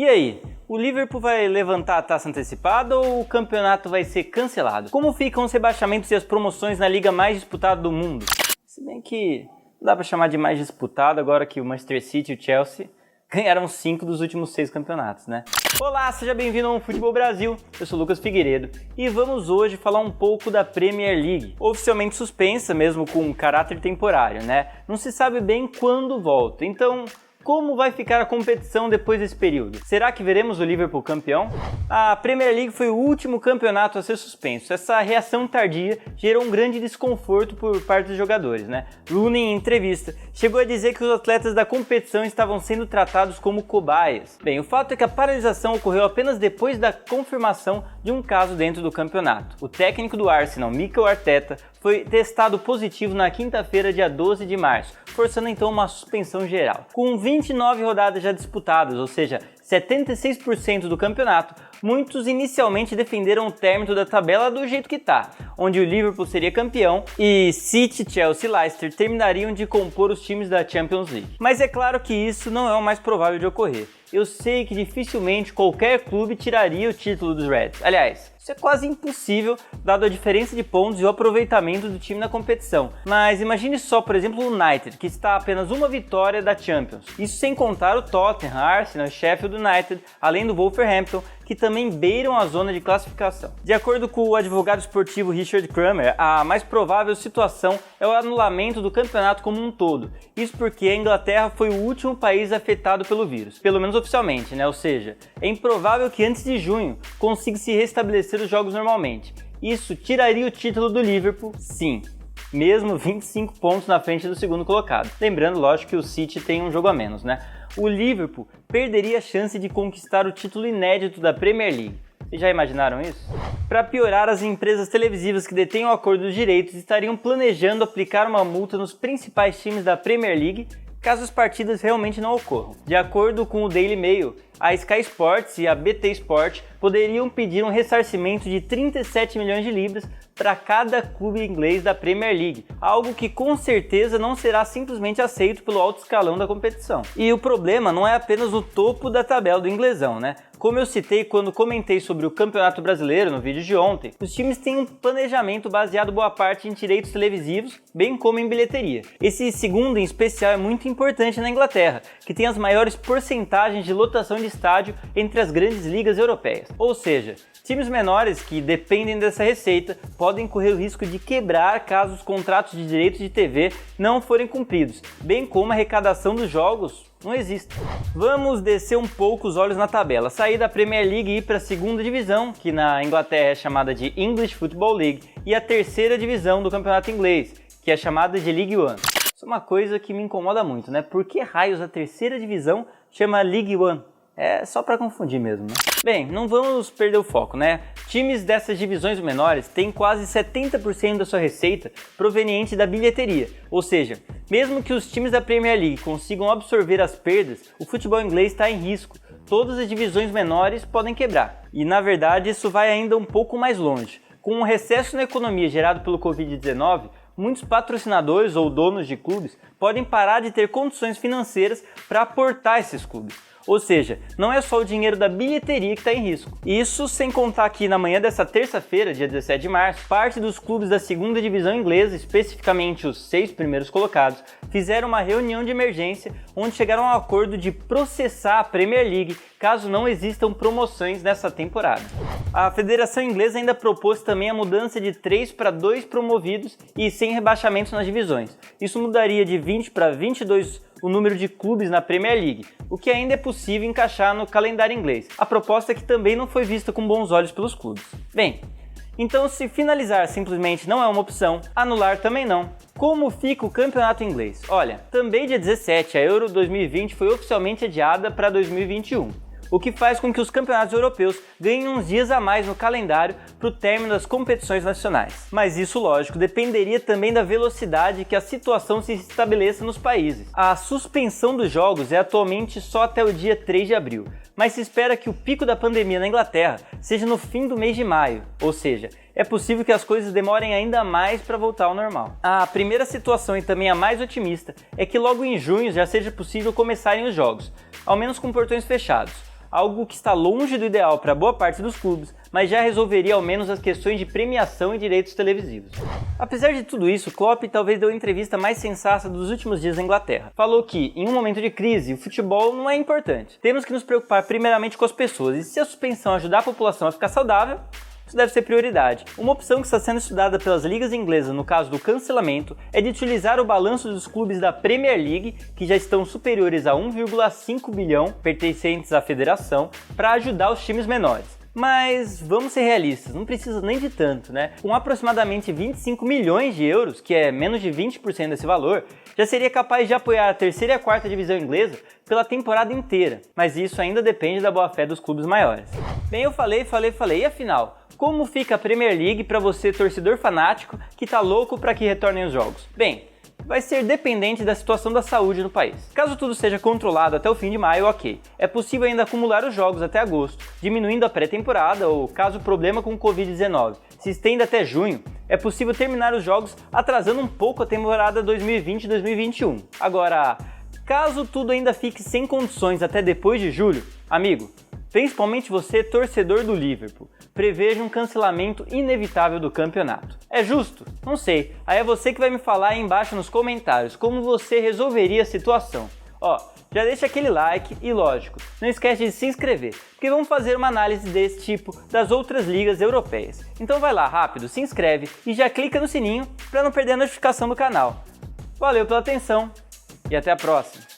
E aí, o Liverpool vai levantar a taça antecipada ou o campeonato vai ser cancelado? Como ficam os rebaixamentos e as promoções na liga mais disputada do mundo? Se bem que não dá pra chamar de mais disputada agora que o Manchester City e o Chelsea ganharam 5 dos últimos 6 campeonatos, né? Olá, seja bem-vindo ao Futebol Brasil, eu sou o Lucas Figueiredo e vamos hoje falar um pouco da Premier League, oficialmente suspensa mesmo com caráter temporário, né? Não se sabe bem quando volta, então como vai ficar a competição depois desse período? Será que veremos o Liverpool campeão? A Premier League foi o último campeonato a ser suspenso. Essa reação tardia gerou um grande desconforto por parte dos jogadores, né? Rooney, em entrevista, chegou a dizer que os atletas da competição estavam sendo tratados como cobaias. Bem, o fato é que a paralisação ocorreu apenas depois da confirmação de um caso dentro do campeonato. O técnico do Arsenal, Mikel Arteta, foi testado positivo na quinta-feira, dia 12 de março, forçando então uma suspensão geral. Com 29 rodadas já disputadas, ou seja, 76% do campeonato, muitos inicialmente defenderam o término da tabela do jeito que tá, onde o Liverpool seria campeão e City, Chelsea e Leicester terminariam de compor os times da Champions League. Mas é claro que isso não é o mais provável de ocorrer. Eu sei que dificilmente qualquer clube tiraria o título dos Reds. Aliás, isso é quase impossível, dado a diferença de pontos e o aproveitamento do time na competição. Mas imagine só, por exemplo, o United, que está a apenas uma vitória da Champions. Isso sem contar o Tottenham, Arsenal e Sheffield United, além do Wolverhampton, que também beiram a zona de classificação. De acordo com o advogado esportivo Richard Kramer, a mais provável situação é o anulamento do campeonato como um todo. Isso porque a Inglaterra foi o último país afetado pelo vírus, pelo menos oficialmente, né? Ou seja, é improvável que antes de junho consiga se restabelecer os jogos normalmente. Isso tiraria o título do Liverpool, sim, mesmo 25 pontos na frente do segundo colocado. Lembrando, lógico, que o City tem um jogo a menos, né? O Liverpool perderia a chance de conquistar o título inédito da Premier League. Vocês já imaginaram isso? Para piorar, as empresas televisivas que detêm o acordo dos direitos estariam planejando aplicar uma multa nos principais times da Premier League caso as partidas realmente não ocorram. De acordo com o Daily Mail, a Sky Sports e a BT Sport poderiam pedir um ressarcimento de 37 milhões de libras para cada clube inglês da Premier League, algo que com certeza não será simplesmente aceito pelo alto escalão da competição. E o problema não é apenas o topo da tabela do inglesão, né? Como eu citei quando comentei sobre o Campeonato Brasileiro no vídeo de ontem, os times têm um planejamento baseado boa parte em direitos televisivos, bem como em bilheteria. Esse segundo em especial é muito importante na Inglaterra, que tem as maiores porcentagens de lotação de estádio entre as grandes ligas europeias. Ou seja, times menores que dependem dessa receita podem correr o risco de quebrar caso os contratos de direitos de TV não forem cumpridos, bem como a arrecadação dos jogos não existe. Vamos descer um pouco os olhos na tabela, sair da Premier League e ir para a segunda divisão, que na Inglaterra é chamada de English Football League, e a terceira divisão do campeonato inglês, que é chamada de League One. Isso é uma coisa que me incomoda muito, né? Por que raios a terceira divisão chama League One? É só para confundir mesmo, né? Bem, não vamos perder o foco, né? Times dessas divisões menores têm quase 70% da sua receita proveniente da bilheteria, ou seja, mesmo que os times da Premier League consigam absorver as perdas, o futebol inglês está em risco. Todas as divisões menores podem quebrar. E na verdade isso vai ainda um pouco mais longe. Com um recesso na economia gerado pelo Covid-19, muitos patrocinadores ou donos de clubes podem parar de ter condições financeiras para aportar esses clubes. Ou seja, não é só o dinheiro da bilheteria que está em risco. Isso sem contar que na manhã dessa terça-feira, dia 17 de março, parte dos clubes da segunda divisão inglesa, especificamente os 6 primeiros colocados, fizeram uma reunião de emergência onde chegaram a um acordo de processar a Premier League caso não existam promoções nessa temporada. A Federação Inglesa ainda propôs também a mudança de 3 para 2 promovidos e sem rebaixamentos nas divisões. Isso mudaria de 20 para 22 o número de clubes na Premier League, o que ainda é possível encaixar no calendário inglês. A proposta é que também não foi vista com bons olhos pelos clubes. Bem, então se finalizar simplesmente não é uma opção, anular também não. Como fica o campeonato inglês? Olha, também dia 17, a Euro 2020 foi oficialmente adiada para 2021. O que faz com que os campeonatos europeus ganhem uns dias a mais no calendário para o término das competições nacionais. Mas isso, lógico, dependeria também da velocidade que a situação se estabeleça nos países. A suspensão dos jogos é atualmente só até o dia 3 de abril, mas se espera que o pico da pandemia na Inglaterra seja no fim do mês de maio, ou seja, é possível que as coisas demorem ainda mais para voltar ao normal. A primeira situação e também a mais otimista é que logo em junho já seja possível começarem os jogos, ao menos com portões fechados. algo que está longe do ideal para boa parte dos clubes, mas já resolveria ao menos as questões de premiação e direitos televisivos. Apesar de tudo isso, Klopp talvez deu a entrevista mais sensata dos últimos dias na Inglaterra. Falou que, em um momento de crise, o futebol não é importante. Temos que nos preocupar primeiramente com as pessoas, e se a suspensão ajudar a população a ficar saudável, isso deve ser prioridade. Uma opção que está sendo estudada pelas ligas inglesas no caso do cancelamento é de utilizar o balanço dos clubes da Premier League, que já estão superiores a 1,5 bilhão pertencentes à federação, para ajudar os times menores. Mas vamos ser realistas, não precisa nem de tanto, né? Com aproximadamente 25 milhões de euros, que é menos de 20% desse valor, já seria capaz de apoiar a terceira e a quarta divisão inglesa pela temporada inteira. Mas isso ainda depende da boa-fé dos clubes maiores. Bem, eu falei, e afinal, como fica a Premier League para você, torcedor fanático, que tá louco para que retornem os jogos? Bem, vai ser dependente da situação da saúde no país. Caso tudo seja controlado até o fim de maio, ok. É possível ainda acumular os jogos até agosto, diminuindo a pré-temporada ou, caso o problema com o Covid-19 se estenda até junho, é possível terminar os jogos atrasando um pouco a temporada 2020-2021. Agora, caso tudo ainda fique sem condições até depois de julho, amigo, principalmente você, torcedor do Liverpool, preveja um cancelamento inevitável do campeonato. É justo? Não sei. Aí é você que vai me falar aí embaixo nos comentários como você resolveria a situação. Ó, já deixa aquele like e, lógico, não esquece de se inscrever, porque vamos fazer uma análise desse tipo das outras ligas europeias. Então vai lá, rápido, se inscreve e já clica no sininho para não perder a notificação do canal. Valeu pela atenção e até a próxima!